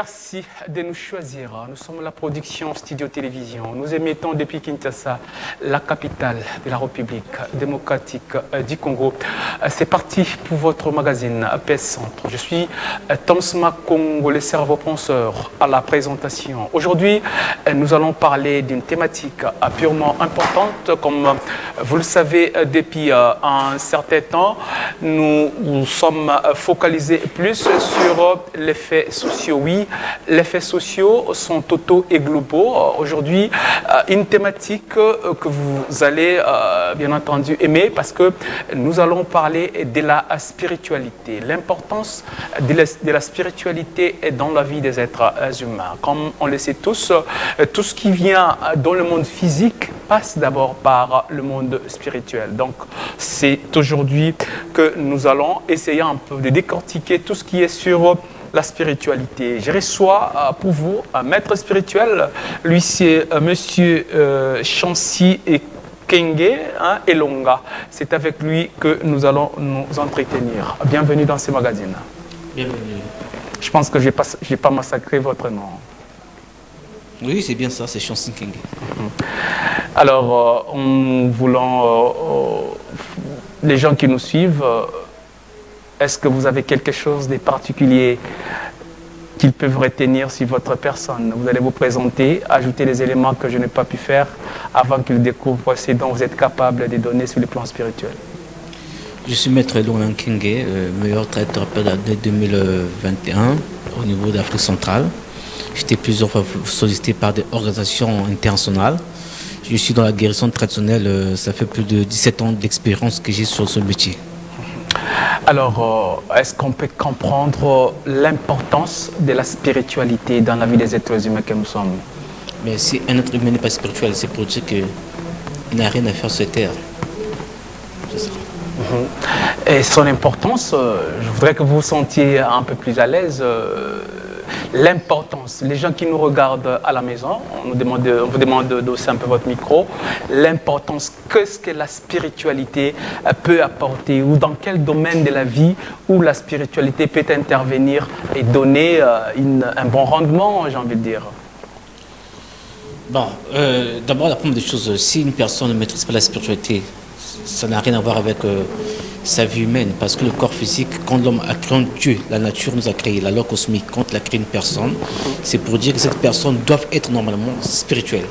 Merci de nous choisir. Nous sommes la production Studio Télévision. Nous émettons depuis Kinshasa, la capitale de la République démocratique du Congo. C'est parti pour votre magazine PS Centre. Je suis Thomas Makongo, le cerveau penseur, à la présentation. Aujourd'hui, nous allons parler d'une thématique purement importante. Comme vous le savez, depuis un certain temps, nous sommes focalisés plus sur les faits sociaux. Oui, les faits sociaux sont totaux et globaux. Aujourd'hui, une thématique que vous allez bien entendu aimer parce que nous allons parler de la spiritualité, l'importance de la spiritualité dans la vie des êtres humains. Comme on le sait tous, tout ce qui vient dans le monde physique passe d'abord par le monde spirituel. Donc, c'est aujourd'hui que nous allons essayer un peu de décortiquer tout ce qui est sur la spiritualité. Je reçois pour vous un maître spirituel. Lui, c'est monsieur Chancy et Kenge Elonga. C'est avec lui que nous allons nous entretenir. Bienvenue dans ce magazine. Bienvenue. Je pense que je n'ai pas massacré votre nom. Oui, c'est bien ça, c'est Chancy Kenge. Alors, en voulant les gens qui nous suivent, est-ce que vous avez quelque chose de particulier qu'ils peuvent retenir sur votre personne? Vous allez vous présenter, ajouter les éléments que je n'ai pas pu faire avant qu'ils découvrent ce dont vous êtes capable de donner sur le plan spirituel. Je suis maître Elonga Kenge, meilleur thérapeute de 2021 au niveau d'Afrique centrale. J'étais plusieurs fois sollicité par des organisations internationales. Je suis dans la guérison traditionnelle, ça fait plus de 17 ans d'expérience que j'ai sur ce métier. Alors, est-ce qu'on peut comprendre l'importance de la spiritualité dans la vie des êtres humains que nous sommes? Mais si un être humain n'est pas spirituel, c'est pour dire qu'il n'a rien à faire sur cette terre. C'est ça. Et son importance, je voudrais que vous vous sentiez un peu plus à l'aise. L'importance, les gens qui nous regardent à la maison, on vous demande d'hausser un peu votre micro, l'importance, qu'est-ce que la spiritualité peut apporter ou dans quel domaine de la vie où la spiritualité peut intervenir et donner un bon rendement, j'ai envie de dire. Bon, d'abord la première des choses, si une personne ne maîtrise pas la spiritualité, ça n'a rien à voir avec sa vie humaine, parce que le corps physique, quand l'homme a créé Dieu, la nature nous a créé, la loi cosmique, quand il a créé une personne, c'est pour dire que cette personne doit être normalement spirituelle.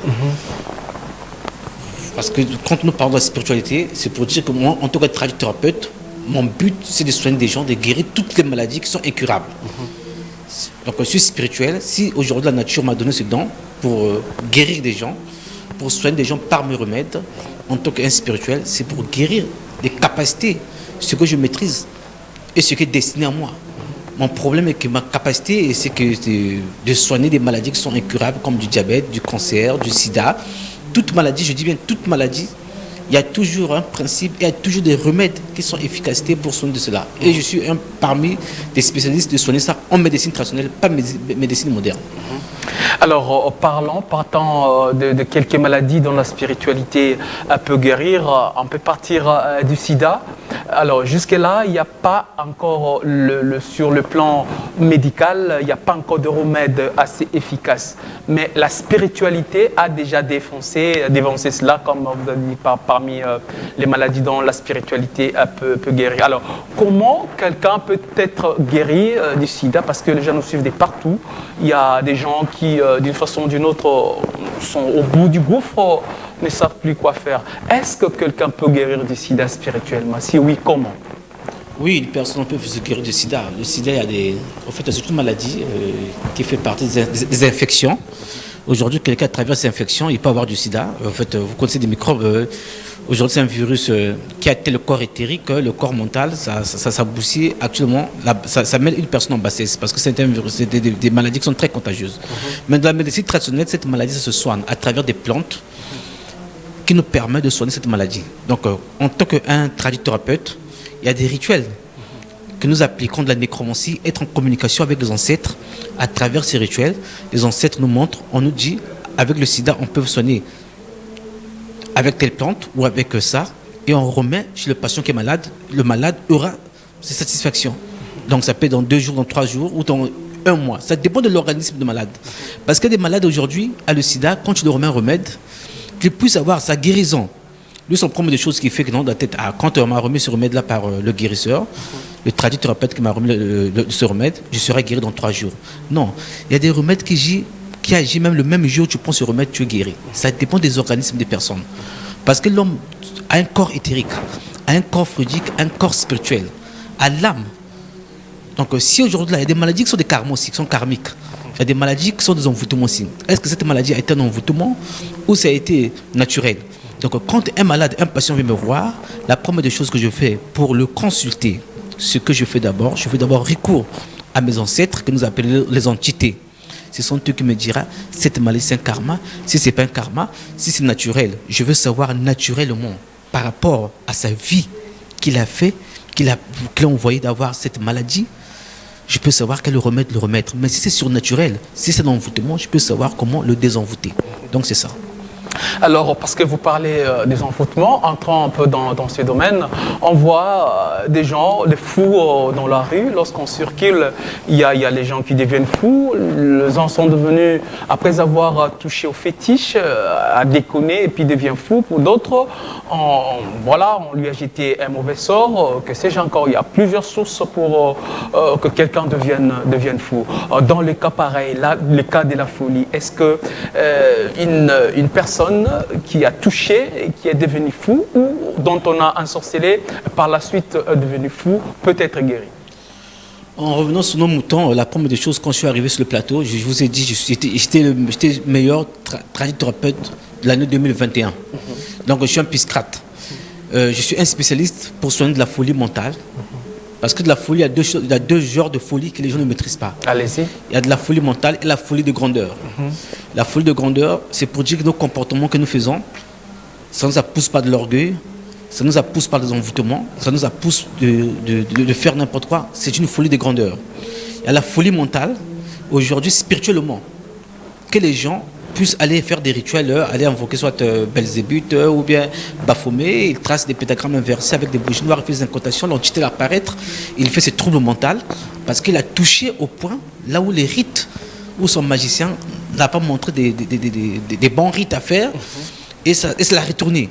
Parce que quand nous parlons de la spiritualité, c'est pour dire que moi, en tant que thérapeute, mon but, c'est de soigner des gens, de guérir toutes les maladies qui sont incurables. Donc je suis spirituel. Si aujourd'hui la nature m'a donné ce don pour guérir des gens, pour soigner des gens par mes remèdes, en tant qu'un spirituel, c'est pour guérir des capacités, ce que je maîtrise et ce qui est destiné à moi. Mon problème est que ma capacité, c'est de soigner des maladies qui sont incurables, comme du diabète, du cancer, du sida. Toute maladie, je dis bien toute maladie, il y a toujours un principe, il y a toujours des remèdes qui sont efficaces pour soigner de cela. Et je suis parmi des spécialistes de soigner ça en médecine traditionnelle, pas médecine moderne. Alors, partant de quelques maladies dont la spiritualité peut guérir, on peut partir du sida. Alors, jusque-là, il n'y a pas encore, sur le plan médical, il n'y a pas encore de remède assez efficace. Mais la spiritualité a déjà dévancé cela, comme vous avez dit, parmi les maladies dont la spiritualité peut guérir. Alors, comment quelqu'un peut être guéri du sida? Parce que les gens nous suivent de partout. Il y a des gens qui, d'une façon ou d'une autre, sont au bout du gouffre, ne savent plus quoi faire. Est-ce que quelqu'un peut guérir du sida spirituellement? Si oui, comment? Oui, une personne peut se guérir du sida. Le sida, en fait, c'est une maladie qui fait partie des infections. Aujourd'hui, quelqu'un traverse ces infections, il peut avoir du sida. En fait, vous connaissez des microbes. Aujourd'hui, c'est un virus qui a été le corps éthérique, le corps mental, ça s'aboutit actuellement, ça met une personne en bassesse parce que c'est un virus, c'est des maladies qui sont très contagieuses. Mais dans la médecine traditionnelle, cette maladie, ça se soigne à travers des plantes qui nous permettent de soigner cette maladie. Donc, en tant qu'un tradithérapeute, il y a des rituels que nous appliquons de la nécromancie, être en communication avec les ancêtres. À travers ces rituels, les ancêtres nous montrent, on nous dit, avec le sida, on peut soigner avec telle plante ou avec ça, et on remet chez le patient qui est malade, le malade aura ses satisfactions. Donc ça peut être dans 2 jours, dans 3 jours, ou dans 1 mois. Ça dépend de l'organisme de malade. Parce que des malades aujourd'hui, à le sida, quand tu leur remets un remède, tu puisses avoir sa guérison. Lui, son problème de choses qui fait que dans la tête, quand on m'a remis ce remède-là par le guérisseur, le tradithérapeute qui m'a remis ce remède, je serai guéri dans 3 jours. Non, il y a des remèdes qui agissent même le même jour où tu prends ce remède, tu es guéri. Ça dépend des organismes des personnes. Parce que l'homme a un corps éthérique, a un corps freudique, un corps spirituel, a l'âme. Donc si aujourd'hui, il y a des maladies qui sont des karmas aussi, qui sont karmiques. Il y a des maladies qui sont des envoûtements aussi. Est-ce que cette maladie a été un envoûtement ou ça a été naturel? Donc quand un malade, un patient vient me voir, la première des choses que je fais pour le consulter, ce que je fais d'abord recours à mes ancêtres que nous appelons les entités. Ce sont eux qui me diront cette maladie c'est un karma, si ce n'est pas un karma, si c'est naturel. Je veux savoir naturellement par rapport à sa vie qu'il a fait, qu'il a envoyé d'avoir cette maladie. Je peux savoir quel remède le remettre. Mais si c'est surnaturel, si c'est un envoûtement, je peux savoir comment le désenvoûter. Donc c'est ça. Alors, parce que vous parlez des envoûtements, entrant un peu dans ce domaine, on voit des gens, des fous dans la rue. Lorsqu'on circule, il y a les gens qui deviennent fous. Les gens sont devenus, après avoir touché au fétiche, à déconner et puis deviennent fous. Pour d'autres, on lui a jeté un mauvais sort. Que sais-je encore, il y a plusieurs sources pour que quelqu'un devienne fou. Dans les cas pareils, là, le cas de la folie, est-ce que une personne qui a touché et qui est devenu fou ou dont on a ensorcelé par la suite devenu fou peut être guéri? En revenant sur nos moutons, la première des choses, quand je suis arrivé sur le plateau, je vous ai dit, j'étais le meilleur tradithérapeute de l'année 2021. Donc je suis un piscrate. Je suis un spécialiste pour soigner de la folie mentale. Parce que de la folie, il y a deux genres de folie que les gens ne maîtrisent pas. Allez-y. Il y a de la folie mentale et la folie de grandeur. La folie de grandeur, c'est pour dire que nos comportements que nous faisons, ça ne nous pousse pas de l'orgueil, ça ne nous pousse pas des envoûtements, ça ne nous pousse de faire n'importe quoi. C'est une folie de grandeur. Il y a la folie mentale, aujourd'hui spirituellement, que les gens puissent aller faire des rituels, aller invoquer soit Belzébuth ou bien Baphomet. Il trace des pétagrammes inversés avec des bougies noires, il fait des incantations, l'entité l'apparaître, il fait ses troubles mentaux parce qu'il a touché au point là où les rites, où son magicien n'a pas montré des bons rites à faire et ça l'a retourné.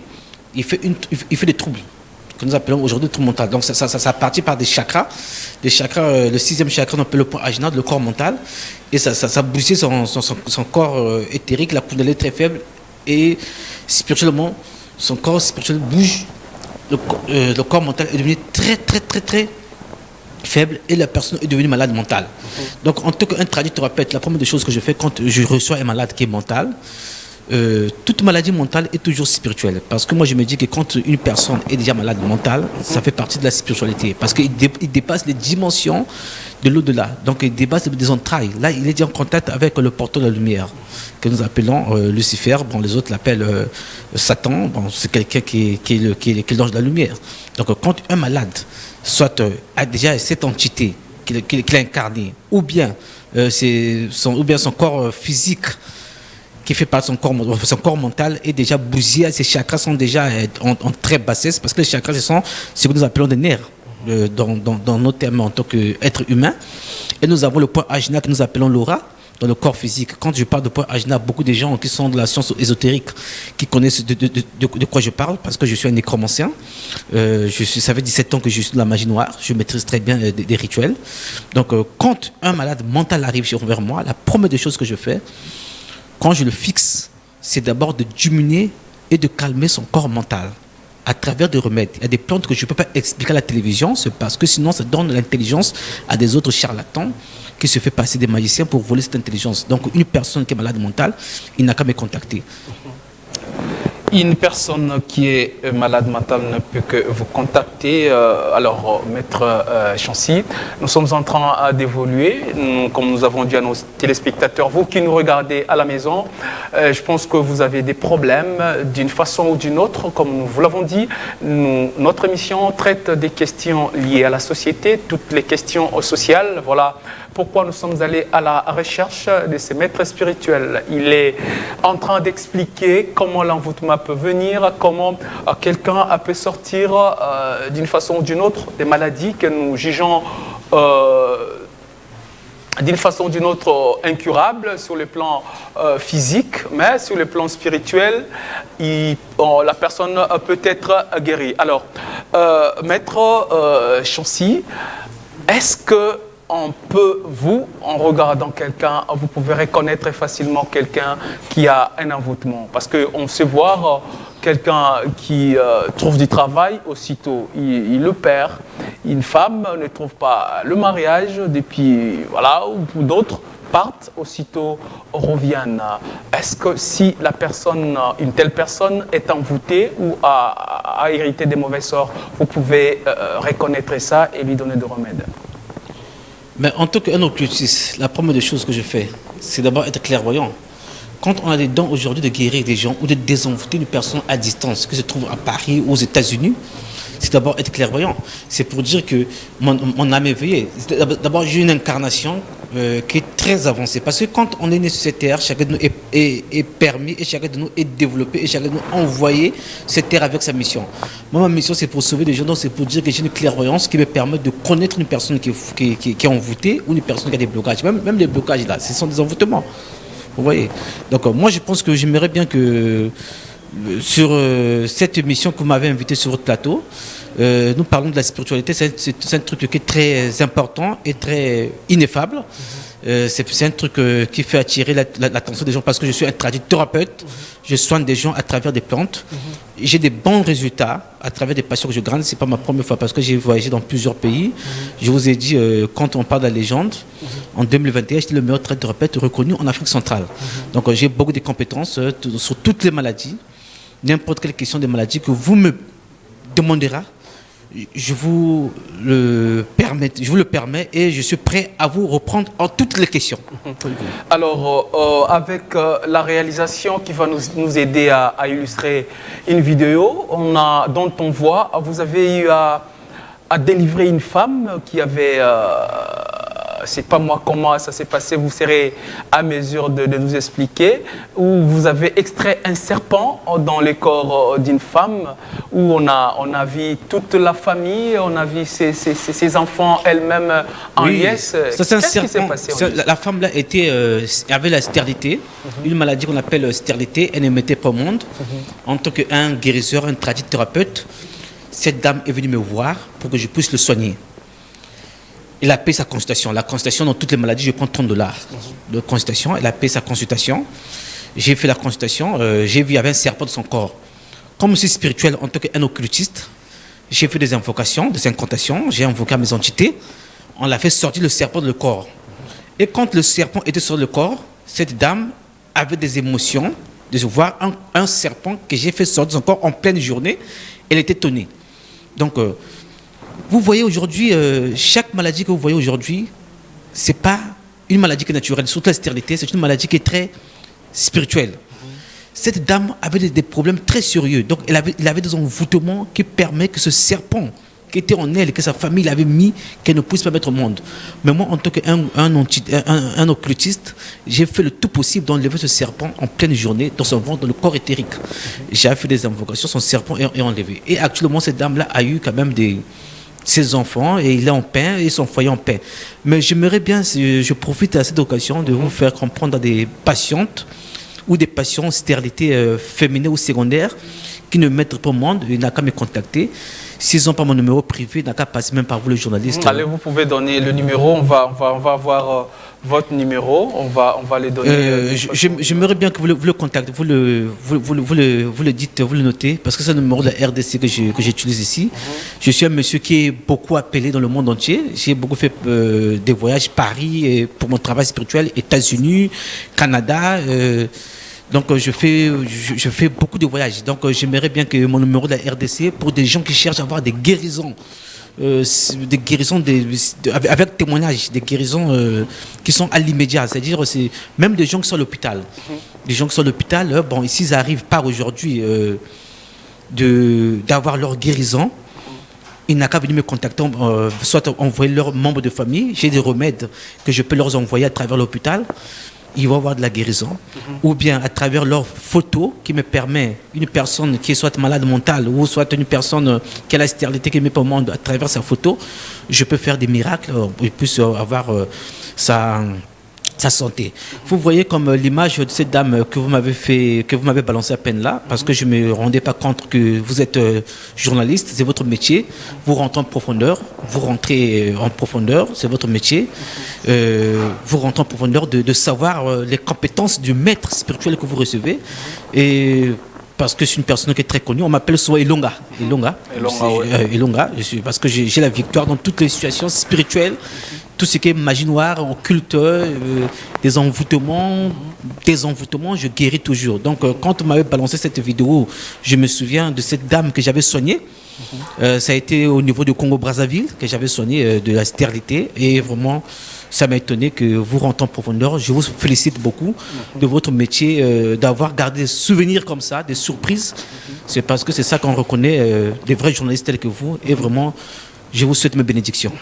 Il fait des troubles que nous appelons aujourd'hui troubles mentaux. Donc ça partit par des chakras. Les chakras, le 6e chakra, on appelle le point ajna, le corps mental. Et ça bousille son corps éthérique, la kundalini est très faible. Et spirituellement, son corps spirituel bouge. Le corps mental est devenu très, très, très, très faible et la personne est devenue malade mentale. Donc en tant qu'un tradithérapeute, la première des choses que je fais quand je reçois un malade qui est mental, toute maladie mentale est toujours spirituelle. Parce que moi je me dis que quand une personne est déjà malade mentale, ça fait partie de la spiritualité. Parce qu'il dépasse les dimensions de l'au-delà. Donc il dépasse des entrailles. Là il est déjà en contact avec le porteur de la lumière, que nous appelons Lucifer. Bon, les autres l'appellent Satan. Bon, c'est quelqu'un qui est l'ange de la lumière. Donc quand un malade soit a déjà cette entité qu'il a incarnée, ou bien son corps physique qui fait partie de son corps mental est déjà bousillé, ses chakras sont déjà en très bassesse, parce que les chakras, ce sont ce que nous appelons des nerfs, dans nos termes en tant qu'être humain. Et nous avons le point ajna que nous appelons l'aura, dans le corps physique. Quand je parle de point ajna, beaucoup de gens qui sont de la science ésotérique, qui connaissent de quoi je parle, parce que je suis un nécromancien. Ça fait 17 ans que je suis de la magie noire, je maîtrise très bien des rituels. Donc quand un malade mental arrive vers moi, la première des choses que je fais, quand je le fixe, c'est d'abord de diminuer et de calmer son corps mental à travers des remèdes. Il y a des plantes que je ne peux pas expliquer à la télévision, c'est parce que sinon ça donne l'intelligence à des autres charlatans qui se fait passer des magiciens pour voler cette intelligence. Donc une personne qui est malade mentale, il n'a qu'à me contacter. Une personne qui est malade mentale ne peut que vous contacter. Alors, Maître Chancy, nous sommes en train d'évoluer. Comme nous avons dit à nos téléspectateurs, vous qui nous regardez à la maison, je pense que vous avez des problèmes d'une façon ou d'une autre. Comme nous vous l'avons dit, notre émission traite des questions liées à la société, toutes les questions sociales. Voilà pourquoi nous sommes allés à la recherche de ces maîtres spirituels. Il est en train d'expliquer comment l'envoûtement peut venir, comment quelqu'un peut sortir d'une façon ou d'une autre des maladies que nous jugeons d'une façon ou d'une autre incurable sur le plan physique, mais sur le plan spirituel, la personne peut être guérie. Alors, Maître Chancy, est-ce que on peut, en regardant quelqu'un, vous pouvez reconnaître facilement quelqu'un qui a un envoûtement? Parce qu'on sait voir quelqu'un qui trouve du travail, aussitôt il le perd. Une femme ne trouve pas le mariage, depuis, voilà, ou d'autres partent, aussitôt reviennent. Est-ce que si la personne, une telle personne est envoûtée ou a hérité des mauvais sorts, vous pouvez reconnaître ça et lui donner des remèdes? Mais en tant qu'un occultiste, la première des choses que je fais, c'est d'abord être clairvoyant. Quand on a les dons aujourd'hui de guérir des gens ou de désenvoûter une personne à distance, qui se trouve à Paris ou aux États-Unis, c'est d'abord être clairvoyant. C'est pour dire que mon âme est éveillée. D'abord, j'ai une incarnation qui est très avancée. Parce que quand on est né sur cette terre, chacun de nous est permis et chacun de nous est développé et chacun de nous envoyé cette terre avec sa mission. Moi, ma mission, c'est pour sauver des gens. Donc, c'est pour dire que j'ai une clairvoyance qui me permet de connaître une personne qui est envoûtée ou une personne qui a des blocages. Même les blocages, là, ce sont des envoûtements. Vous voyez. Donc, moi, je pense que j'aimerais bien que sur cette émission que vous m'avez invité sur votre plateau, nous parlons de la spiritualité. C'est un truc qui est très important et très ineffable. C'est un truc qui fait attirer l'attention des gens parce que je suis un thérapeute. Je soigne des gens à travers des plantes. J'ai des bons résultats à travers des patients que je gagne. Ce n'est pas ma première fois parce que j'ai voyagé dans plusieurs pays. Je vous ai dit, quand on parle de la légende, en 2021, j'étais le meilleur thérapeute reconnu en Afrique centrale. Donc j'ai beaucoup de compétences sur toutes les maladies. N'importe quelle question des maladies que vous me demanderez, je vous le permets et je suis prêt à vous reprendre en toutes les questions. Alors, avec la réalisation qui va nous aider à illustrer une vidéo, dont on voit, vous avez eu à délivrer une femme qui avait... c'est pas moi comment ça s'est passé, vous serez à mesure de nous expliquer, où vous avez extrait un serpent dans le corps d'une femme, où on a vu toute la famille, on a vu ses enfants elle-même en liesse. Qu'est-ce qui s'est passé? La femme là avait la stérilité, une maladie qu'on appelle stérilité, elle n'émettait pas au monde. En tant qu'un guérisseur, un tradithérapeute, cette dame est venue me voir pour que je puisse le soigner. Elle a payé sa consultation. La consultation, dans toutes les maladies, je prends $30 de consultation. Elle a payé sa consultation. J'ai fait la consultation. J'ai vu qu'il y avait un serpent dans son corps. Comme je suis spirituel en tant qu'un occultiste, j'ai fait des invocations, des incantations. J'ai invoqué mes entités. On l'a fait sortir le serpent du corps. Et quand le serpent était sur le corps, cette dame avait des émotions de voir un serpent que j'ai fait sortir de son corps en pleine journée. Elle était étonnée. Donc, vous voyez aujourd'hui, chaque maladie que vous voyez aujourd'hui, ce n'est pas une maladie qui est naturelle. Surtout la stérilité, c'est une maladie qui est très spirituelle. Cette dame avait des problèmes très sérieux. Donc, elle avait des envoûtements qui permettent que ce serpent qui était en elle, que sa famille l'avait mis, qu'elle ne puisse pas mettre au monde. Mais moi, en tant qu'un occultiste, j'ai fait le tout possible d'enlever ce serpent en pleine journée dans son ventre, dans le corps éthérique. J'ai fait des invocations, son serpent est enlevé. Et actuellement, cette dame-là a eu quand même ses enfants et il est en paix et son foyer en paix. Mais j'aimerais bien, je profite à cette occasion de vous faire comprendre à des patientes ou des patients stérilité féminine ou secondaire qui ne mettent pas au monde, il n'a qu'à me contacter. S'ils n'ont pas mon numéro privé, il n'a qu'à passer même par vous, le journaliste. Allez, vous pouvez donner le numéro, on va avoir votre numéro, on va le donner. J'aimerais bien que vous le contactez, vous le dites, vous le notez, parce que c'est le numéro de la RDC que j'utilise ici. Je suis un monsieur qui est beaucoup appelé dans le monde entier. J'ai beaucoup fait des voyages Paris pour mon travail spirituel, États-Unis, Canada. Donc je fais beaucoup de voyages. Donc j'aimerais bien que mon numéro de la RDC, pour des gens qui cherchent à avoir des guérisons, avec témoignages, des guérisons qui sont à l'immédiat. C'est-à-dire même des gens qui sont à l'hôpital. Des gens qui sont à l'hôpital, bon, s'ils n'arrivent pas aujourd'hui d'avoir leur guérison, ils n'ont qu'à venir me contacter, soit envoyer leurs membres de famille. J'ai des remèdes que je peux leur envoyer à travers l'hôpital. ils vont avoir de la guérison, ou bien à travers leurs photos qui me permet une personne qui est soit malade mentale ou soit une personne qui a la stérilité qui me permet au monde, à travers sa photo, je peux faire des miracles et puisse avoir sa santé. Vous voyez comme l'image de cette dame que vous m'avez balancé à peine là, parce que je ne me rendais pas compte que vous êtes journaliste, c'est votre métier. Vous rentrez en profondeur, c'est votre métier. Vous rentrez en profondeur de savoir les compétences du maître spirituel que vous recevez. Et parce que je suis une personne qui est très connue, on m'appelle souvent Elonga. Elonga, parce que j'ai la victoire dans toutes les situations spirituelles. Tout ce qui est magie noire, occulte, des envoûtements, je guéris toujours. Donc, quand on m'avait balancé cette vidéo, je me souviens de cette dame que j'avais soignée. Ça a été au niveau du Congo-Brazzaville que j'avais soigné de la stérilité. Et vraiment, ça m'a étonné que vous rentrez en profondeur. Je vous félicite beaucoup de votre métier, d'avoir gardé des souvenirs comme ça, des surprises. C'est parce que c'est ça qu'on reconnaît, des vrais journalistes tels que vous. Et vraiment, je vous souhaite mes bénédictions.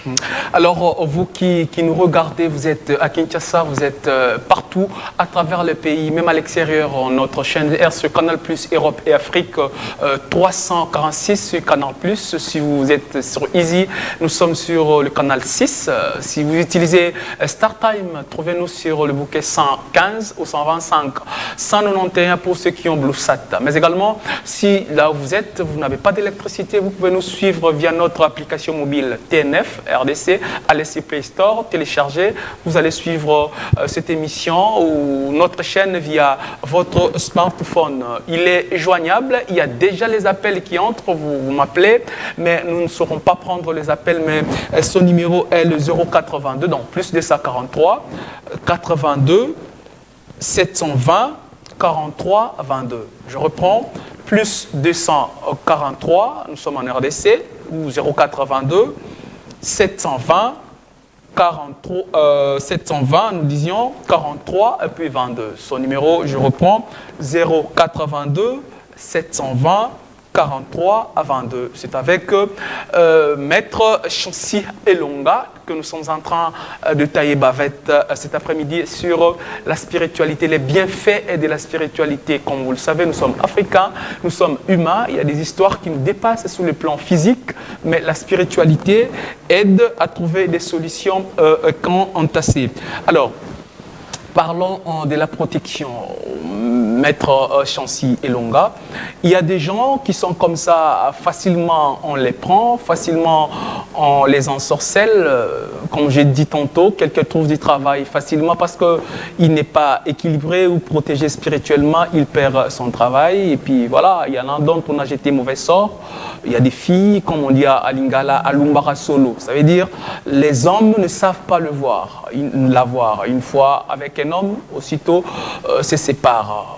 Alors, vous qui nous regardez, vous êtes à Kinshasa, vous êtes partout à travers le pays, même à l'extérieur. Notre chaîne R sur Canal+, Europe et Afrique, 346 sur Canal+. Si vous êtes sur Easy, nous sommes sur le canal 6. Si vous utilisez StarTime, trouvez-nous sur le bouquet 115 ou 125, 191 pour ceux qui ont BlueSat. Mais également, si là où vous êtes, vous n'avez pas d'électricité, vous pouvez nous suivre via notre application mobile TNF RDC, allez sur Play Store, téléchargez, vous allez suivre cette émission ou notre chaîne via votre smartphone. Il est joignable, il y a déjà les appels qui entrent, vous m'appelez, mais nous ne saurons pas prendre les appels, mais son numéro est le 082, donc plus 243 82 720 43 22. Je reprends, plus 243, nous sommes en RDC, ou 082 720 43, 720, nous disions 43 et puis 22. Son numéro, je reprends, 082 720 43 à 22. C'est avec Maître Chancy Elonga que nous sommes en train de tailler bavette cet après-midi sur la spiritualité, les bienfaits de la spiritualité. Comme vous le savez, nous sommes africains, nous sommes humains, il y a des histoires qui nous dépassent sur le plan physique, mais la spiritualité aide à trouver des solutions quand entassées. Alors, parlons de la protection. Maître Chancy Elonga, il y a des gens qui sont comme ça, facilement on les prend, facilement on les ensorcelle. Comme j'ai dit tantôt, quelqu'un trouve du travail facilement parce qu'il n'est pas équilibré ou protégé spirituellement, il perd son travail. Et puis voilà, il y en a dont on a jeté mauvais sort. Il y a des filles, comme on dit à Lingala, à Lumbara Solo. Ça veut dire les hommes ne savent pas le voir, la voir. Une fois avec un homme, aussitôt se séparent.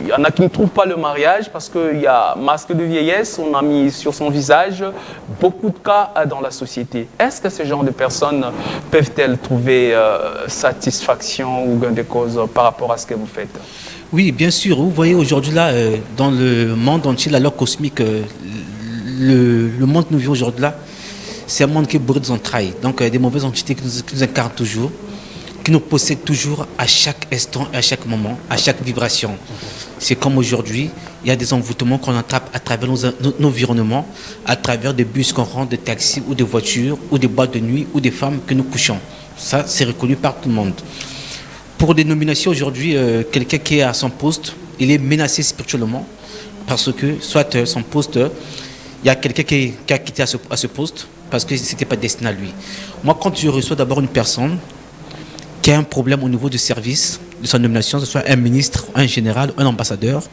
Il y en a qui ne trouvent pas le mariage parce qu'il y a masque de vieillesse, on a mis sur son visage beaucoup de cas dans la société. Est-ce que ce genre de personnes peuvent-elles trouver satisfaction ou gain de cause par rapport à ce que vous faites? Oui, bien sûr. Vous voyez aujourd'hui là, dans le monde entier, la loi cosmique, le monde que nous vivons aujourd'hui là, c'est un monde qui est bourré d'entrailles. Donc des mauvaises entités qui nous incarnent toujours, qui nous possèdent toujours à chaque instant, à chaque moment, à chaque vibration. C'est comme aujourd'hui, il y a des envoûtements qu'on attrape à travers nos environnements, à travers des bus qu'on rentre, des taxis ou des voitures, ou des boîtes de nuit, ou des femmes que nous couchons. Ça, c'est reconnu par tout le monde. Pour des nominations aujourd'hui, quelqu'un qui est à son poste, il est menacé spirituellement, parce que soit son poste, il y a quelqu'un qui a quitté à ce poste, parce que ce n'était pas destiné à lui. Moi, quand je reçois d'abord une personne qui a un problème au niveau du service, de sa nomination, que ce soit un ministre, un général, un ambassadeur,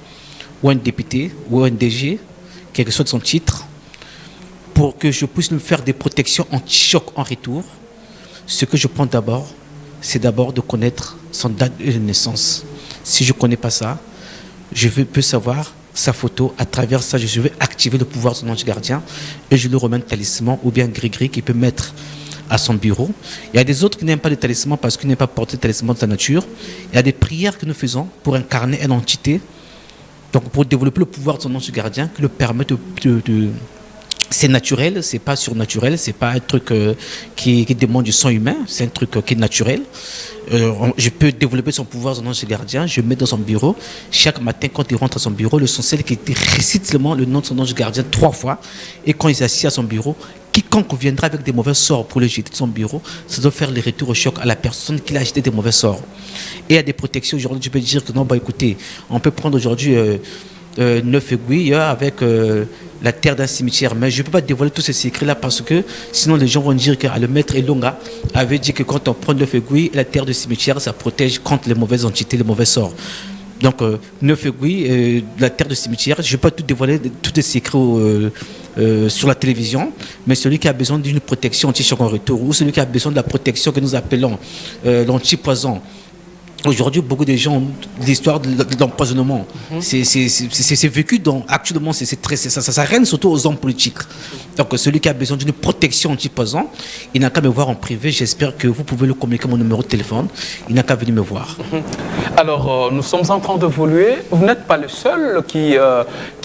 ou un député, ou un DG, quel que soit son titre, pour que je puisse lui faire des protections anti-choc en retour, ce que je prends d'abord, c'est d'abord de connaître son date de naissance. Si je ne connais pas ça, je peux savoir sa photo. À travers ça, je vais activer le pouvoir de son ange gardien et je lui remets un talisman ou bien un gris-gris qui peut mettre à son bureau. Il y a des autres qui n'aiment pas le talisman parce qu'ils n'aiment pas porter le talisman de sa nature. Il y a des prières que nous faisons pour incarner une entité, donc pour développer le pouvoir de son ange gardien qui le permet c'est naturel, c'est pas surnaturel, c'est pas un truc qui demande du sang humain, c'est un truc qui est naturel. Je peux développer son pouvoir en ange gardien, je le mets dans son bureau. Chaque matin, quand il rentre à son bureau, le sorcier qui récite seulement le nom de son ange gardien 3 fois. Et quand il s'assied à son bureau, quiconque viendra avec des mauvais sorts pour le jeter de son bureau, ça doit faire le retour au choc à la personne qui l'a jeté des mauvais sorts. Et il y a des protections aujourd'hui, tu peux dire que non, écoutez, on peut prendre aujourd'hui 9 aiguilles avec la terre d'un cimetière. Mais je ne peux pas dévoiler tous ces secrets-là parce que sinon les gens vont dire que le maître Elonga avait dit que quand on prend 9 aiguilles, la terre du cimetière, ça protège contre les mauvaises entités, les mauvais sorts. Donc 9 aiguilles, la terre du cimetière, je ne vais pas tout dévoiler, tous les secrets sur la télévision, mais celui qui a besoin d'une protection anti-choc en retour ou celui qui a besoin de la protection que nous appelons l'anti-poison. Aujourd'hui, beaucoup de gens ont l'histoire de l'empoisonnement. C'est vécu actuellement, ça règne surtout aux hommes politiques. Donc, celui qui a besoin d'une protection anti-poison, il n'a qu'à me voir en privé. J'espère que vous pouvez le communiquer mon numéro de téléphone. Il n'a qu'à venir me voir. Alors, nous sommes en train d'évoluer. Vous n'êtes pas le seul qui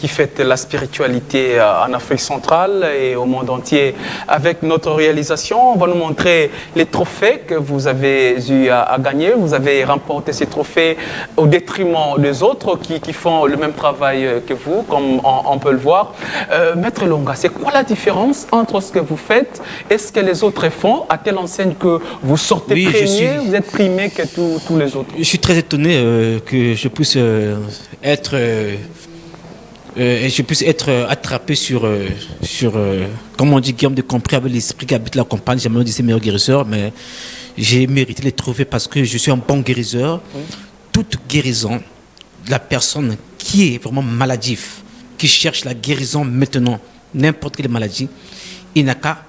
fête la spiritualité en Afrique centrale et au monde entier. Avec notre réalisation, on va nous montrer les trophées que vous avez eu à gagner. Vous avez remporté ces trophées au détriment des autres qui font le même travail que vous, comme on peut le voir. Maître Elonga, c'est quoi la différence entre ce que vous faites et ce que les autres font? À telle enseigne que vous sortez premier, vous êtes primé que tous les autres? Je suis très étonné que je puisse être attrapé sur comme on dit, Guillaume de Compré avec l'esprit qui habite la campagne. J'ai jamais dit c'est meilleur guérisseur, mais j'ai mérité les trophées parce que je suis un bon guérisseur. Toute guérison de la personne qui est vraiment maladif, qui cherche la guérison maintenant, n'importe quelle maladie, il n'a qu'à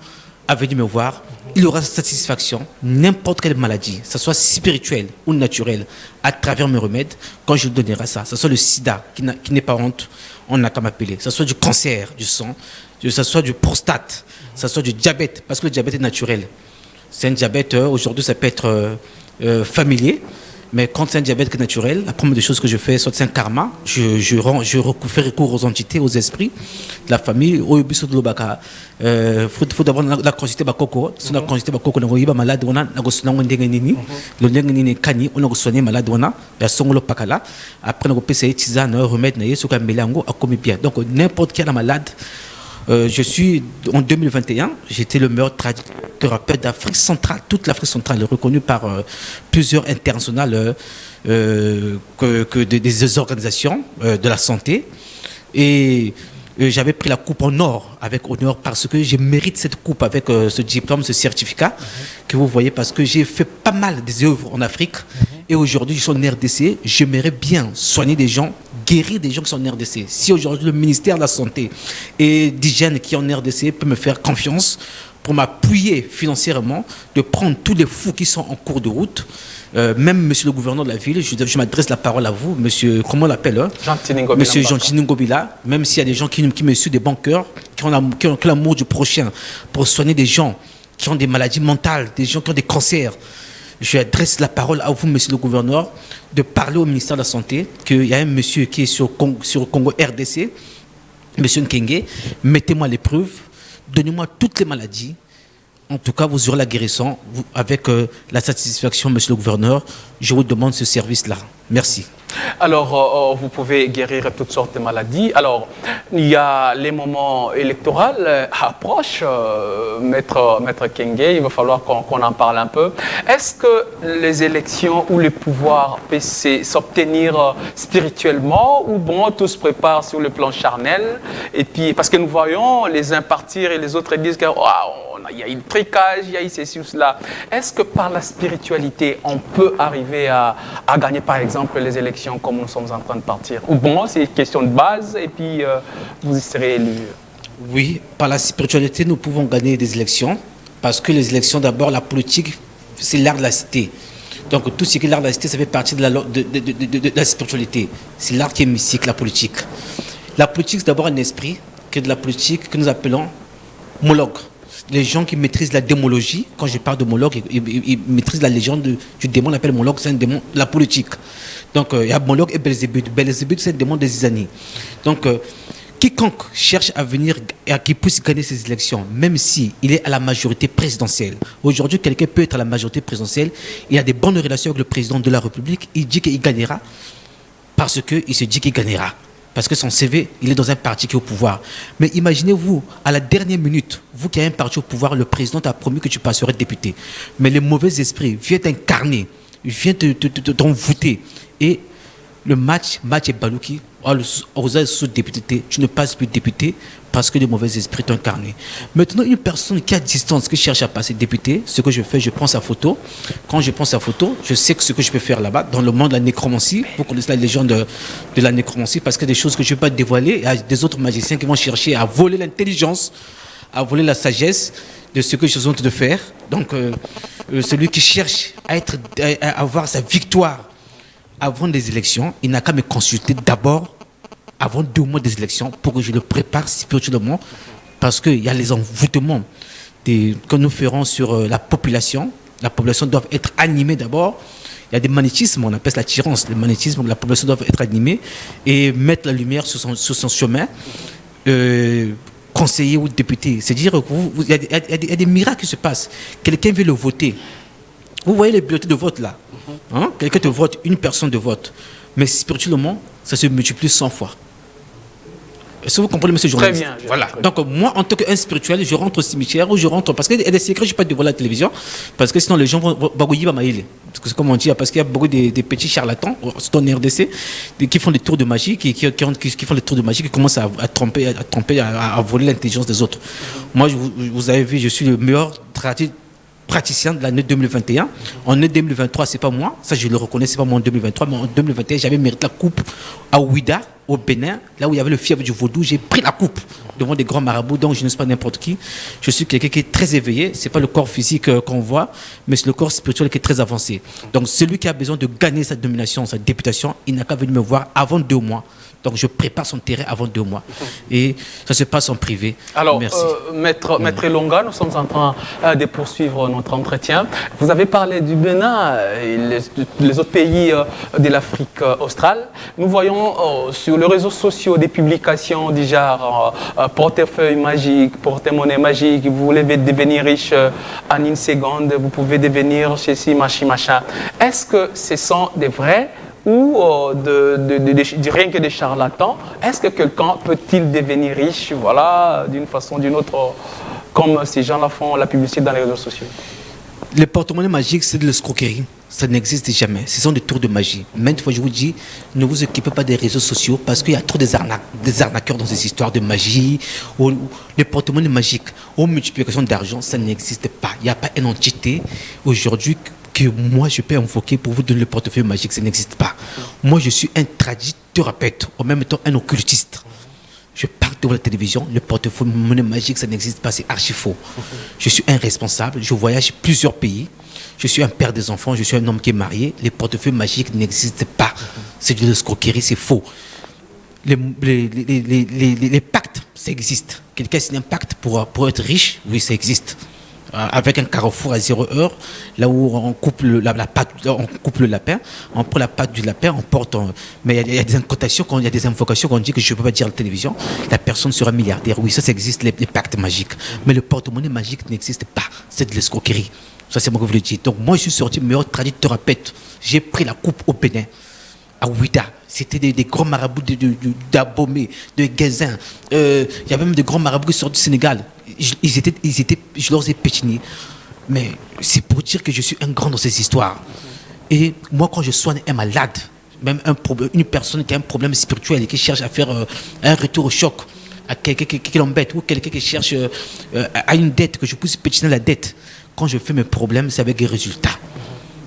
venir me voir. Il aura satisfaction, n'importe quelle maladie, que ce soit spirituelle ou naturelle, à travers mes remèdes, quand je lui donnerai ça. Que ce soit le sida, qui n'est pas honte, on n'a qu'à m'appeler. Que ce soit du cancer du sang, que ce soit du prostate, que ce soit du diabète, parce que le diabète est naturel. C'est un diabète, aujourd'hui, ça peut être familier, mais quand c'est un diabète qui est naturel, la première des choses que je fais, soit c'est un karma, je fais recours aux entités, aux esprits de la famille. Il faut d'abord la quantité de coco. Si la quantité de coco, on a malade, on a soigné malade, on a après on a essayé tisane, remède, donc n'importe quel malade. Je suis en 2021, j'étais le meilleur thérapeute d'Afrique centrale. Toute l'Afrique centrale est reconnue par plusieurs internationales des organisations de la santé. Et j'avais pris la coupe en or avec honneur parce que je mérite cette coupe avec ce diplôme, ce certificat que vous voyez, parce que j'ai fait pas mal des œuvres en Afrique. Et aujourd'hui, je suis en RDC, j'aimerais bien soigner des gens, guérir des gens qui sont en RDC. Si aujourd'hui le ministère de la Santé et d'Hygiène qui est en RDC peut me faire confiance pour m'appuyer financièrement, de prendre tous les fous qui sont en cours de route, même monsieur le gouverneur de la ville, je m'adresse la parole à vous, monsieur, comment on l'appelle, monsieur Jean-Tini Ngobila, même s'il y a des gens qui me suivent, des bons cœurs, qui ont l'amour du prochain, pour soigner des gens qui ont des maladies mentales, des gens qui ont des cancers. Je adresse la parole à vous, monsieur le gouverneur, de parler au ministère de la Santé qu'il y a un monsieur qui est sur Congo RDC, monsieur Nkenge, mettez-moi l'épreuve, donnez-moi toutes les maladies. En tout cas, vous aurez la guérison avec la satisfaction, monsieur le gouverneur. Je vous demande ce service-là. Merci. Alors, vous pouvez guérir toutes sortes de maladies. Alors, il y a les moments électoraux approchent. Maître Kenge, il va falloir qu'on en parle un peu. Est-ce que les élections ou le pouvoir peut s'obtenir spirituellement ou bon, tout se prépare sur le plan charnel? Et puis, parce que nous voyons les uns partir et les autres disent que il y a une tricage, il y a ceci ou cela. Est-ce que par la spiritualité, on peut arriver à gagner, par exemple, les élections comme nous sommes en train de partir? Ou bon, c'est une question de base et puis vous y serez élu? Oui, par la spiritualité, nous pouvons gagner des élections parce que les élections, d'abord, la politique, c'est l'art de la cité. Donc tout ce qui est l'art de la cité, ça fait partie de la spiritualité. C'est l'art qui est mystique, la politique. La politique, c'est d'abord un esprit que de la politique que nous appelons mologue. Les gens qui maîtrisent la démologie, quand je parle de Moloch, ils maîtrisent la légende du démon, on appelle Moloch, c'est un démon, la politique. Donc il y a Moloch et Belzébuth. Belzébuth, c'est un démon des Isani. Donc quiconque cherche à venir et à qui puisse gagner ces élections, même s'il est à la majorité présidentielle. Aujourd'hui, quelqu'un peut être à la majorité présidentielle, il a des bonnes relations avec le président de la République, il dit qu'il gagnera parce qu'il se dit qu'il gagnera. Parce que son CV, il est dans un parti qui est au pouvoir. Mais imaginez-vous, à la dernière minute, vous qui avez un parti au pouvoir, le président t'a promis que tu passerais député. Mais les mauvais esprits viennent t'incarner, viennent t'envoûter. Et le match est balouki. Aux sous-députés, tu ne passes plus député parce que les mauvais esprits t'ont incarné. Maintenant, une personne qui est à distance, qui cherche à passer député, ce que je fais, je prends sa photo. Quand je prends sa photo, je sais que ce que je peux faire là-bas, dans le monde de la nécromancie, vous connaissez la légende de la nécromancie, parce qu'il y a des choses que je ne peux pas dévoiler, il y a des autres magiciens qui vont chercher à voler l'intelligence, à voler la sagesse de ce que je suis en train de faire. Donc, celui qui cherche à avoir sa victoire avant les élections, il n'a qu'à me consulter d'abord avant 2 mois des élections pour que je le prépare spirituellement, parce qu'il y a les envoûtements que nous ferons sur la population. La population doit être animée d'abord. Il y a des magnétismes, on appelle ça l'attirance. Le magnétisme, la population doit être animée et mettre la lumière sur son chemin. Conseiller ou député, c'est-à-dire qu'il y a des miracles qui se passent. Quelqu'un veut le voter. Vous voyez les bulletins de vote là, hein? Quelqu'un te vote, une personne de vote. Mais spirituellement, ça se multiplie 100 fois. Est-ce que vous comprenez, monsieur le journaliste? Très bien. Voilà. Donc, moi, en tant qu'un spirituel, je rentre au cimetière ou je rentre. Parce qu'il y a des secrets, je ne peux pas dévoiler à la télévision. Parce que sinon, les gens vont bagouiller Bamaïle. Parce que c'est comme on dit, parce qu'il y a beaucoup de petits charlatans, surtout en RDC, qui font des tours de magie, qui font des tours de magie, qui commencent à tromper, à voler l'intelligence des autres. Moi, vous avez vu, je suis le meilleur praticien de l'année 2021. En année 2023, c'est pas moi. Ça, je le reconnais, c'est pas moi en 2023. Mais en 2021, j'avais mérité la coupe à Ouida, au Bénin, là où il y avait le fièvre du vaudou. J'ai pris la coupe devant des grands marabouts, donc je ne suis pas n'importe qui. Je suis quelqu'un qui est très éveillé. C'est pas le corps physique qu'on voit, mais c'est le corps spirituel qui est très avancé. Donc, celui qui a besoin de gagner sa domination, sa députation, il n'a qu'à venir me voir avant 2 mois. Donc, je prépare son terrain avant 2 mois. Et ça se passe en privé. Alors, merci. Maître Elonga, nous sommes en train de poursuivre notre entretien. Vous avez parlé du Bénin et les autres pays de l'Afrique australe. Nous voyons sur les réseaux sociaux des publications du genre portefeuille magique, porte-monnaie magique, vous voulez devenir riche en 1 seconde, vous pouvez devenir ceci, machin. Est-ce que ce sont des vrais ou rien que des charlatans? Est-ce que quelqu'un peut-il devenir riche, voilà, d'une façon ou d'une autre, comme ces gens-là font la publicité dans les réseaux sociaux? Les porte-monnaies magiques, c'est de l'escroquerie. Ça n'existe jamais. Ce sont des tours de magie. Même fois, je vous dis, ne vous occupez pas des réseaux sociaux parce qu'il y a trop des arnaqueurs dans ces histoires de magie. Les porte-monnaies magiques, aux multiplications d'argent, ça n'existe pas. Il n'y a pas une entité aujourd'hui que moi je peux invoquer pour vous donner le portefeuille magique, ça n'existe pas. Moi je suis un tradithérapeute, en même temps un occultiste. Je parle devant la télévision, le portefeuille monnaie magique, ça n'existe pas, c'est archi faux. Je suis un responsable, je voyage plusieurs pays, je suis un père des enfants, je suis un homme qui est marié, les portefeuilles magiques n'existent pas. C'est de l'escroquerie, c'est faux. Les pactes, ça existe. Quelqu'un signe un pacte pour être riche, oui, ça existe. Avec un carrefour à 0 heure, là où on coupe le lapin, on prend la patte du lapin, on porte. Mais il y a des incantations, il y a des invocations qu'on dit que je ne peux pas dire à la télévision. La personne sera milliardaire. Oui, ça existe, les pactes magiques. Mais le porte-monnaie magique n'existe pas. C'est de l'escroquerie. Ça, c'est moi que vous le dites. Donc, moi, je suis sorti meilleur tradithérapeute. J'ai pris la coupe au Bénin, à Ouida. C'était des grands marabouts d'Abomey, de Guézin. Il y avait même des grands marabouts qui sortent du Sénégal. Je leur ai pétiné. Mais c'est pour dire que je suis un grand dans ces histoires. Et moi, quand je soigne un malade, même une personne qui a un problème spirituel et qui cherche à faire un retour au choc, à quelqu'un qui l'embête, ou quelqu'un qui cherche à une dette, que je puisse pétiner la dette, quand je fais mes problèmes, c'est avec des résultats.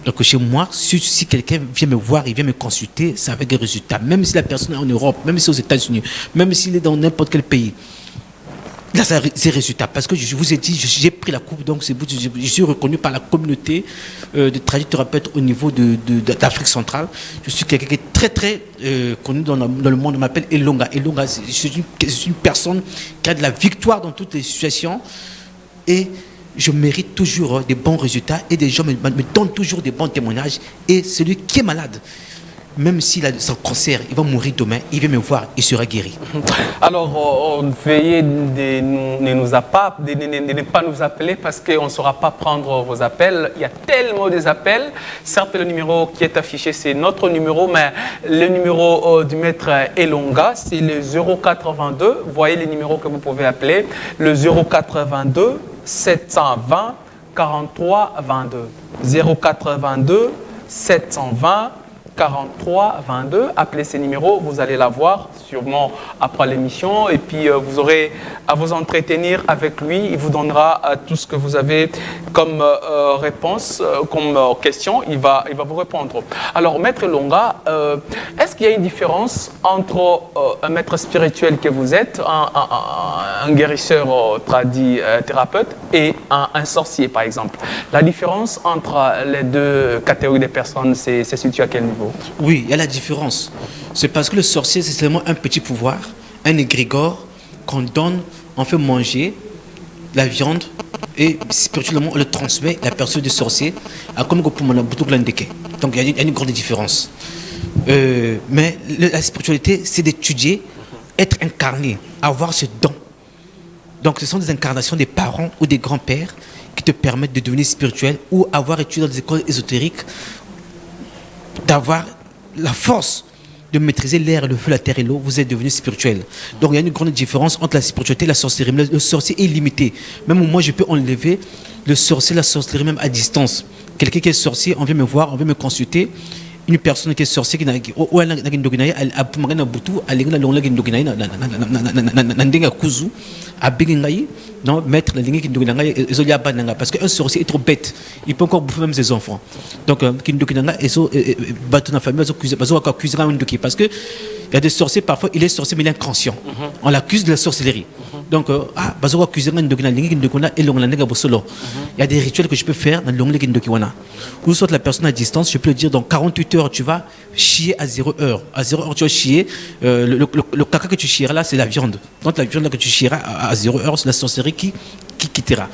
Donc chez moi, si quelqu'un vient me voir, il vient me consulter, c'est avec des résultats. Même si la personne est en Europe, même si aux États-Unis, même s'il est dans n'importe quel pays. Là, c'est résultat. Parce que je vous ai dit, j'ai pris la coupe, donc je suis reconnu par la communauté de tradithérapeutes au niveau d'Afrique centrale. Je suis quelqu'un qui est très, très connu dans le monde. On m'appelle Elonga. Elonga, c'est une personne qui a de la victoire dans toutes les situations. Et je mérite toujours des bons résultats et des gens me donnent toujours des bons témoignages. Et celui qui est malade, même s'il a son cancer, il va mourir demain, il vient me voir, il sera guéri. Alors, veuillez ne pas nous appeler parce qu'on ne saura pas prendre vos appels. Il y a tellement des appels. Certes, le numéro qui est affiché, c'est notre numéro, mais le numéro du maître Elonga, c'est le 082. Vous voyez les numéros que vous pouvez appeler. Le 082 720 43 22. 082 720 43 22. Appelez ces numéros, vous allez l'avoir sûrement après l'émission et puis vous aurez à vous entretenir avec lui. Il vous donnera tout ce que vous avez comme réponse, comme question. Il va vous répondre. Alors, Maître Elonga, est-ce qu'il y a une différence entre un maître spirituel que vous êtes, un guérisseur tradit thérapeute et un sorcier, par exemple? La différence entre les deux catégories de personnes, c'est situé à quel niveau? Oui, il y a la différence. C'est parce que le sorcier, c'est seulement un petit pouvoir, un égrégore qu'on donne, on fait manger la viande et spirituellement on le transmet la personne du sorcier à comme donc il y a une grande différence. Mais la spiritualité, c'est d'étudier, être incarné, avoir ce don. Donc ce sont des incarnations des parents ou des grands-pères qui te permettent de devenir spirituel ou avoir étudié dans des écoles ésotériques, d'avoir la force de maîtriser l'air, le feu, la terre et l'eau, vous êtes devenu spirituel. Donc il y a une grande différence entre la spiritualité et la sorcellerie. Le sorcier est limité. Même moi, je peux enlever le sorcier, la sorcellerie même à distance. Quelqu'un qui est sorcier, on vient me voir, on vient me consulter. Une personne qui est sorcière, parce qu'un sorcier est trop bête, il peut encore bouffer même ses enfants. Donc parce que il y a des sorciers, parfois il est sorcier mais il est inconscient. On l'accuse de la sorcellerie. Donc il y a des rituels que je peux faire dans le ou soit la personne à distance, je peux le dire dans 48 heures tu vas chier à 0 heure. À 0 heure tu vas chier, le caca que tu chieras là c'est la viande. Donc la viande là que tu chieras à 0 heure c'est la sorcellerie qui quittera.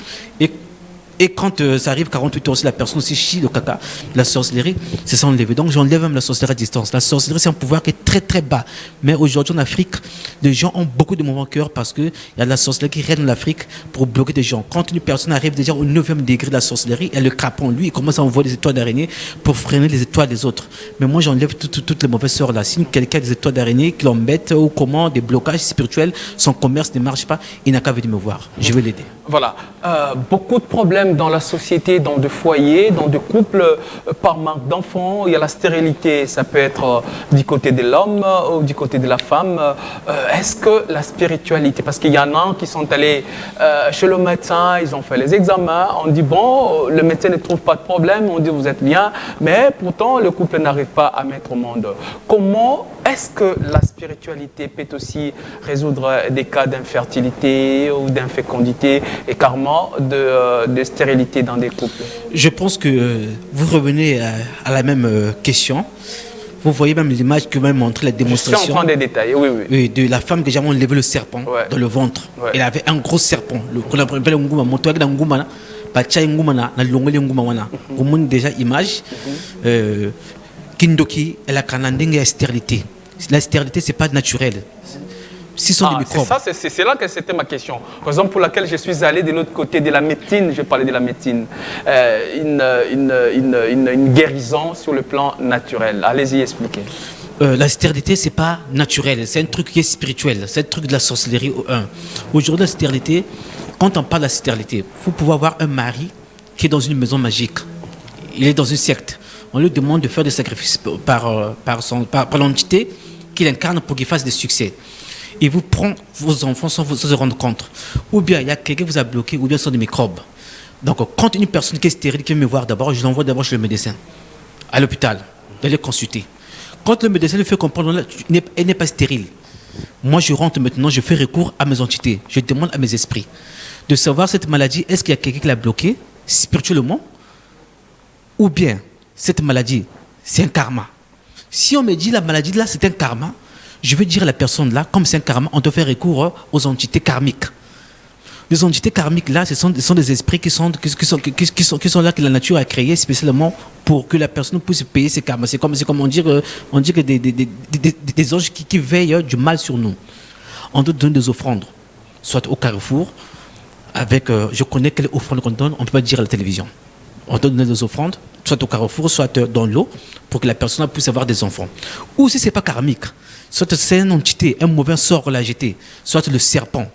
Et quand ça arrive 48 heures, si la personne aussi chie le caca, la sorcellerie, c'est ça enlever. Donc j'enlève même la sorcellerie à distance. La sorcellerie, c'est un pouvoir qui est très très bas. Mais aujourd'hui en Afrique, les gens ont beaucoup de mouvements cœur parce qu'il y a de la sorcellerie qui règne en Afrique pour bloquer des gens. Quand une personne arrive déjà au 9e degré de la sorcellerie, elle le crapon, lui, il commence à envoyer des étoiles d'araignée pour freiner les étoiles des autres. Mais moi j'enlève toutes les mauvaises sorts là. Si quelqu'un a des étoiles d'araignée qui l'embêtent ou comment, des blocages spirituels, son commerce ne marche pas, il n'a qu'à venir me voir. Je vais l'aider. Voilà. Beaucoup de problèmes dans la société, dans des foyers, dans des couples par manque d'enfants. Il y a la stérilité, ça peut être du côté de l'homme ou du côté de la femme. Est-ce que la spiritualité, parce qu'il y en a qui sont allés chez le médecin, ils ont fait les examens, on dit bon, le médecin ne trouve pas de problème, on dit vous êtes bien, mais pourtant le couple n'arrive pas à mettre au monde. Comment est-ce que la spiritualité peut aussi résoudre des cas d'infertilité ou d'infécondité et carrément de stérilité dans des couples? Je pense que vous revenez à la même question. Vous voyez même l'image que m'a montré la démonstration. Je suis en train de détailler, oui. De la femme que j'ai enlevé le serpent dans le ventre. Ouais. Elle avait un gros serpent. Qu'on appelle le ngouma. Déjà image. Kindoki, elle a kanandenge la stérilité. La stérilité, c'est pas naturel. Si sont des microbes. C'est là que c'était ma question. Raison pour laquelle je suis allé de l'autre côté de la médecine, je parlais de la médecine. Une guérison sur le plan naturel. Allez-y, expliquez. La stérilité, c'est pas naturel. C'est un truc qui est spirituel. C'est un truc de la sorcellerie. Aujourd'hui, la stérilité, quand on parle de la stérilité, il faut pouvoir avoir un mari qui est dans une maison magique. Il est dans une secte. On lui demande de faire des sacrifices par l'entité qu'il incarne pour qu'il fasse des succès. Il vous prend vos enfants sans se rendre compte. Ou bien il y a quelqu'un qui vous a bloqué, ou bien ce sont des microbes. Donc quand une personne qui est stérile qui vient me voir d'abord, je l'envoie d'abord chez le médecin, à l'hôpital, d'aller consulter. Quand le médecin lui fait comprendre qu'elle n'est pas stérile, moi je rentre maintenant, je fais recours à mes entités. Je demande à mes esprits de savoir cette maladie, est-ce qu'il y a quelqu'un qui l'a bloquée spirituellement, ou bien cette maladie, c'est un karma. Si on me dit la maladie là, c'est un karma, je veux dire à la personne là, comme c'est un karma, on doit faire recours aux entités karmiques. Les entités karmiques là, ce sont des esprits qui sont là, que la nature a créés spécialement pour que la personne puisse payer ses karmas. C'est comme on dit que des anges qui veillent du mal sur nous. On doit donner des offrandes, soit au carrefour, avec, je connais quelle offrande qu'on donne, on ne peut pas dire à la télévision. On doit donner des offrandes, soit au carrefour, soit dans l'eau, pour que la personne puisse avoir des enfants. Ou si ce n'est pas karmique, soit c'est une entité, un mauvais sort qu'on l'a jeté, soit le serpent,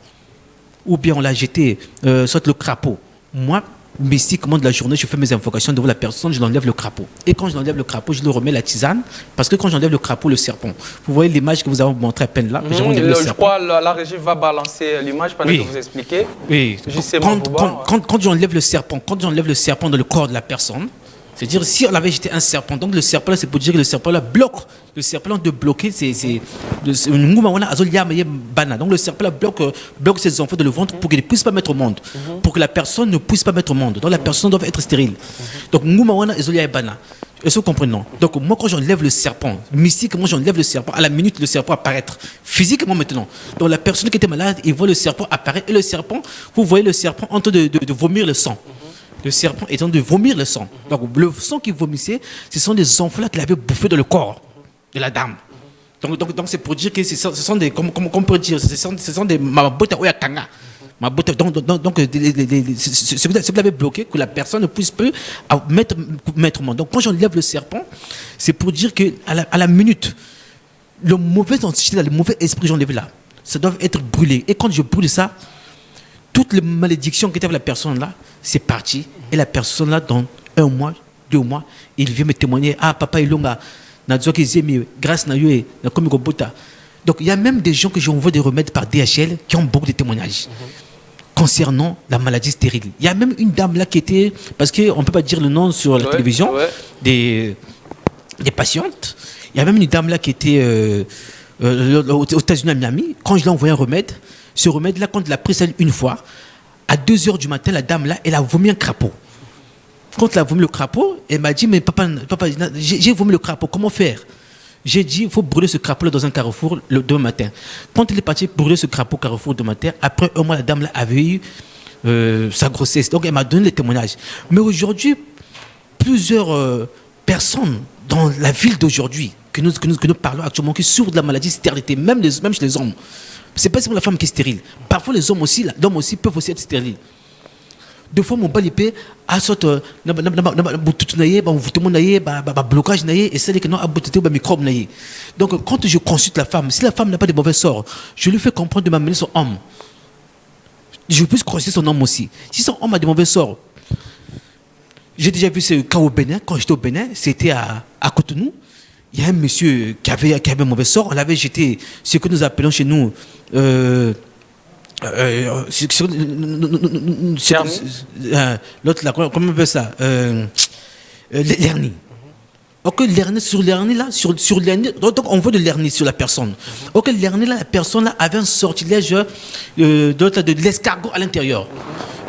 ou bien on l'a jeté, soit le crapaud. Moi, mystiquement de la journée, je fais mes invocations devant la personne, je l'enlève le crapaud. Et quand je l'enlève le crapaud, je lui remets la tisane, parce que quand j'enlève le crapaud, le serpent, vous voyez l'image que vous avez montrée à peine là, je crois la régie va balancer l'image pendant que vous expliquez. Oui. Quand j'enlève le serpent, dans le corps de la personne, c'est-à-dire si on avait jeté un serpent, donc le serpent là, c'est pour dire que le serpent là bloque. Le serpent là de bloquer, donc le serpent là bloque ses enfants de le ventre pour qu'ils ne puissent pas mettre au monde, pour que la personne ne puisse pas mettre au monde. Donc la personne doit être stérile. Donc est-ce que vous comprenez? Donc moi quand j'enlève le serpent, mystiquement j'enlève le serpent, à la minute le serpent apparaître physiquement maintenant. Donc la personne qui était malade, il voit le serpent apparaître et le serpent, vous voyez le serpent en train de vomir le sang. Le serpent est en train de vomir le sang. Donc le sang qu'il vomissait, ce sont des enfants là qu'il avait bouffé dans le corps de la dame. Donc c'est pour dire que ce sont des, comment on peut dire, ce sont des mabota oyakanga. Donc ce qu'il avait bloqué, que la personne ne puisse plus mettre au monde. Donc quand j'enlève le serpent, c'est pour dire que à la minute, le mauvais entité là, le mauvais esprit que j'enlève là, ça doit être brûlé. Et quand je brûle ça, toutes les malédictions qui étaient avec la personne là, c'est parti. Et la personne là, dans 1 mois, 2 mois, il vient me témoigner, ah papa Ilonga, grâce à Dieu, donc il y a même des gens que j'envoie des remèdes par DHL qui ont beaucoup de témoignages concernant la maladie stérile. Il y a même une dame là qui était, parce qu'on ne peut pas dire le nom sur la télévision, des patientes. Il y a même une dame là qui était aux États-Unis à Miami. Quand je lui ai envoyé un remède, ce remède là, quand elle a pris ça une fois, à 2h du matin, la dame là, elle a vomi un crapaud. Quand elle a vomi le crapaud, elle m'a dit, mais papa, j'ai vomi le crapaud, comment faire? J'ai dit, il faut brûler ce crapaud dans un carrefour le demain matin. Quand elle est partie brûler ce crapaud au carrefour demain matin, après 1 mois, la dame là avait eu sa grossesse. Donc elle m'a donné les témoignages. Mais aujourd'hui, plusieurs personnes dans la ville d'aujourd'hui, que nous parlons actuellement, qui souffrent de la maladie stérilité, même chez les hommes. C'est pas seulement la femme qui est stérile. Parfois les hommes aussi, l'homme aussi peuvent aussi être stériles. Deux fois mon balipé a sorte blocage et c'est que non microbe. Donc quand je consulte la femme, si la femme n'a pas de mauvais sorts, je lui fais comprendre de m'amener son homme. Je peux consulter son homme aussi. Si son homme a de mauvais sorts, j'ai déjà vu ce cas au Bénin. Quand j'étais au Bénin, c'était à Cotonou. Il y a un monsieur qui avait un mauvais sort. On l'avait jeté, ce que nous appelons chez nous l'autre là, comment on appelle ça, l'hernie. Ok, l'hernie sur l'hernie là, sur l'hernie, donc on voit de l'hernie sur la personne. Ok, l'hernie là, la personne là avait un sortilège de l'escargot à l'intérieur.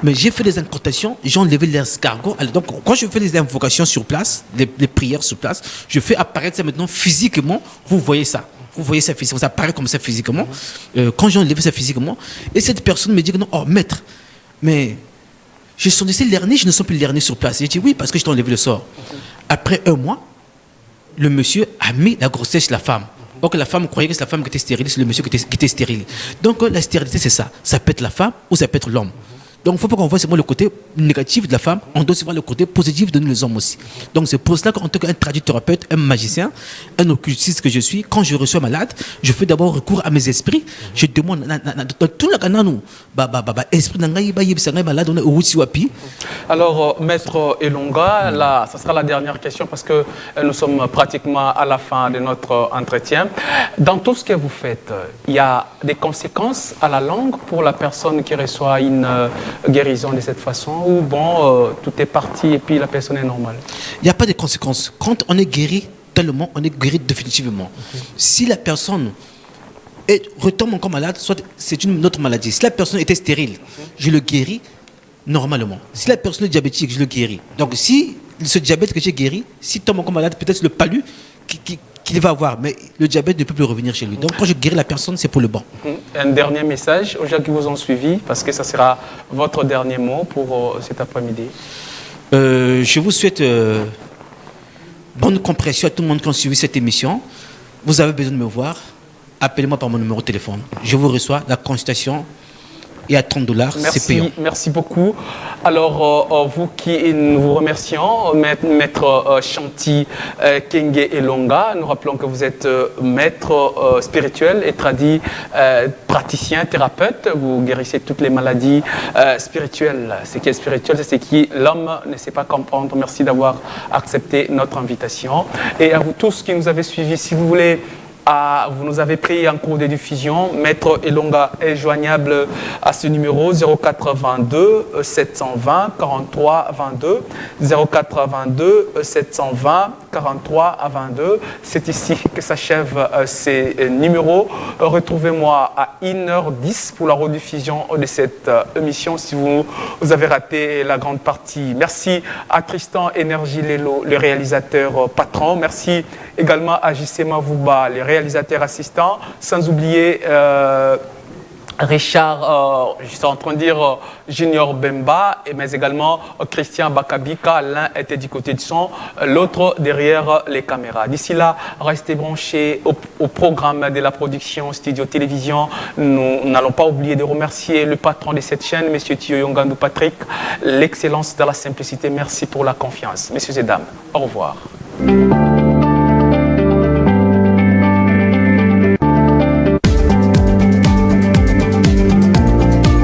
Mais j'ai fait des incantations, j'ai enlevé l'escargot. Donc quand je fais des invocations sur place, les prières sur place, je fais apparaître ça maintenant physiquement. Vous voyez ça. Vous voyez ça physiquement, ça apparaît comme ça physiquement. Quand j'ai enlevé ça physiquement, et cette personne me dit que non, oh maître, mais je suis laissé l'hernie, je ne sens plus l'hernie sur place. J'ai dit oui, parce que je t'ai enlevé le sort. Après 1 mois, le monsieur a mis la grossesse chez la femme. Donc la femme croyait que c'est la femme qui était stérile, c'est le monsieur qui était stérile. Donc la stérilité c'est ça. Ça peut être la femme ou ça peut être l'homme. Donc il ne faut pas qu'on voit seulement le côté négatif de la femme, on doit aussi voir le côté positif de nous les hommes aussi. Donc c'est pour cela qu'en tant qu'un traducteur-thérapeute, un magicien, un occultiste que je suis, quand je reçois malade, je fais d'abord recours à mes esprits. Je demande dans tout le canal, esprit malade, on est au wapi. Alors maître Ilonga, là, ça sera la dernière question parce que nous sommes pratiquement à la fin de notre entretien. Dans tout ce que vous faites, il y a des conséquences à la langue pour la personne qui reçoit une guérison de cette façon ou bon, tout est parti et puis la personne est normale? Il n'y a pas de conséquences. Quand on est guéri tellement, on est guéri définitivement. Si la personne retombe encore malade, soit c'est une autre maladie. Si la personne était stérile, je le guéris normalement. Si la personne est diabétique, je le guéris. Donc si ce diabète que j'ai guéri, s'il tombe encore malade, peut-être le palu qui qu'il va avoir, mais le diabète ne peut plus revenir chez lui. Donc quand je guéris la personne, c'est pour le bon. Un dernier message aux gens qui vous ont suivi, parce que ça sera votre dernier mot pour cet après-midi. Je vous souhaite bonne compréhension à tout le monde qui a suivi cette émission. Vous avez besoin de me voir, appelez-moi par mon numéro de téléphone. Je vous reçois la consultation. Et à $30, c'est payant. Merci beaucoup. Alors, vous qui nous vous remercions, maître Chanty Kenge Elonga, nous rappelons que vous êtes maître spirituel et tradit praticien, thérapeute. Vous guérissez toutes les maladies spirituelles. Ce qui est spirituel, c'est ce qui l'homme ne sait pas comprendre. Merci d'avoir accepté notre invitation. Et à vous tous qui nous avez suivis, si vous voulez... vous nous avez pris en cours de diffusion. Maître Elonga est joignable à ce numéro 0422 720 43 22 0422 720 43 22. C'est ici que s'achèvent ces numéros. Retrouvez-moi à 1h10 pour la rediffusion de cette émission si vous avez raté la grande partie. Merci à Tristan Énergie Lelo, le réalisateur patron. Merci également à JC Mavouba, les réalisateurs assistants, sans oublier Richard, je suis en train de dire Junior Bemba, mais également Christian Bakabika. L'un était du côté du son, l'autre derrière les caméras. D'ici là, restez branchés au programme de la production Studio Télévision. Nous n'allons pas oublier de remercier le patron de cette chaîne, M. Thio Yongandou Patrick. L'excellence dans la simplicité. Merci pour la confiance. Messieurs et dames, au revoir.